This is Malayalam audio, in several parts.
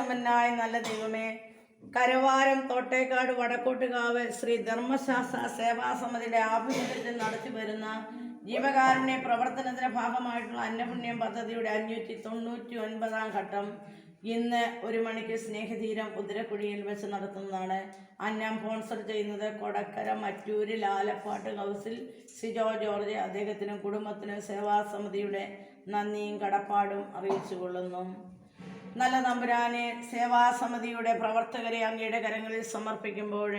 സർവശക്തിസമ്പന്നായ നല്ല ദൈവമേ, കരവാരം തോട്ടേക്കാട് വടക്കോട്ടുകാവ് ശ്രീ ധർമ്മശാസ്ത്ര സേവാസമിതിയുടെ ആഭിമുഖ്യത്തിൽ നടത്തി വരുന്ന ജീവകാരുണ്യ പ്രവർത്തനത്തിന്റെ ഭാഗമായിട്ടുള്ള അന്നപുണ്യം പദ്ധതിയുടെ 599-ാം ഘട്ടം ഇന്ന് 1 മണിക്ക് സ്നേഹതീരം കുതിരക്കുഴിയിൽ വെച്ച് നടത്തുന്നതാണ്. അന്നം സ്പോൺസർ ചെയ്യുന്നത് കൊടക്കര മറ്റൂര് ലാലപ്പാട്ട് ഹൗസിൽ സിജോ ജോർജ്. അദ്ദേഹത്തിനും കുടുംബത്തിനും സേവാസമിതിയുടെ നന്ദിയും കടപ്പാടും അറിയിച്ചു കൊള്ളുന്നു. നല്ല തമ്പുരാനെ, സേവാസമിതിയുടെ പ്രവർത്തകരെ അങ്ങയുടെ കരങ്ങളിൽ സമർപ്പിക്കുമ്പോൾ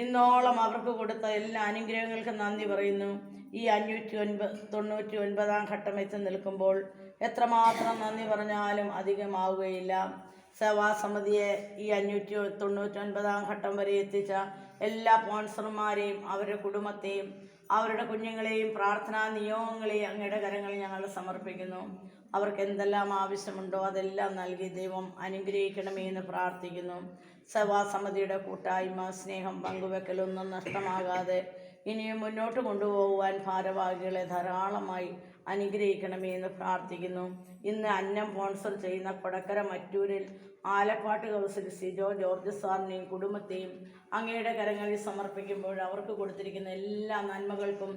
ഇന്നോളം അവർക്ക് കൊടുത്ത എല്ലാ അനുഗ്രഹങ്ങൾക്കും നന്ദി പറയുന്നു. ഈ 599-ാം ഘട്ടം എത്തി നിൽക്കുമ്പോൾ എത്രമാത്രം നന്ദി പറഞ്ഞാലും അധികമാവുകയില്ല. സേവാസമിതിയെ ഈ 599-ാം ഘട്ടം വരെ എത്തിച്ച എല്ലാ സ്പോൺസർമാരെയും അവരുടെ കുടുംബത്തെയും അവരുടെ കുഞ്ഞുങ്ങളെയും പ്രാർത്ഥനാ നിയോഗങ്ങളെയും അങ്ങയുടെ കരങ്ങളിൽ ഞങ്ങൾ സമർപ്പിക്കുന്നു. അവർക്ക് എന്തെല്ലാം ആവശ്യമുണ്ടോ അതെല്ലാം നൽകി ദൈവം അനുഗ്രഹിക്കണമേ എന്ന് പ്രാർത്ഥിക്കുന്നു. സേവാസമിതിയുടെ കൂട്ടായ്മ, സ്നേഹം, പങ്കുവെക്കലൊന്നും നഷ്ടമാകാതെ ഇനിയും മുന്നോട്ട് കൊണ്ടുപോകുവാൻ ഭാരവാഹികളെ ധാരാളമായി അനുഗ്രഹിക്കണമേ എന്ന് പ്രാർത്ഥിക്കുന്നു. ഇന്ന് അന്നം സ്പോൺസർ ചെയ്യുന്ന കൊടക്കര മറ്റൂരിൽ ആലപ്പാട്ട് ഹൗസിൽ സിജോ ജോർജ് സാറിനെയും കുടുംബത്തെയും അങ്ങയുടെ കരങ്ങളിൽ സമർപ്പിക്കുമ്പോൾ അവർക്ക് കൊടുത്തിരിക്കുന്ന എല്ലാ നന്മകൾക്കും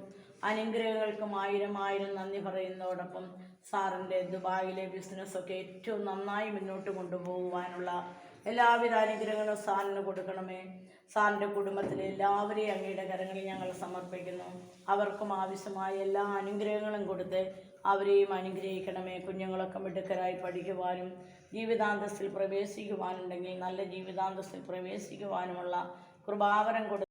അനുഗ്രഹങ്ങൾക്കും 1000 നന്ദി പറയുന്നതോടൊപ്പം സാറിൻ്റെ ദുബായിലെ ബിസിനസ്സൊക്കെ ഏറ്റവും നന്നായി മുന്നോട്ട് കൊണ്ടുപോകുവാനുള്ള എല്ലാവിധ അനുഗ്രഹങ്ങളും സാറിന് കൊടുക്കണമേ. സാറിൻ്റെ കുടുംബത്തിലെ എല്ലാവരെയും അങ്ങയുടെ കരങ്ങളിൽ ഞങ്ങൾ സമർപ്പിക്കുന്നു. അവർക്കും ആവശ്യമായ എല്ലാ അനുഗ്രഹങ്ങളും കൊടുത്ത് അവരെയും അനുഗ്രഹിക്കണമേ. കുഞ്ഞുങ്ങളൊക്കെ മിടുക്കരായി പഠിക്കുവാനും ജീവിതാന്തസ്സിൽ പ്രവേശിക്കുവാനുണ്ടെങ്കിൽ നല്ല ജീവിതാന്തസ്സിൽ പ്രവേശിക്കുവാനുമുള്ള കൃപാവരം കൊടുത്ത്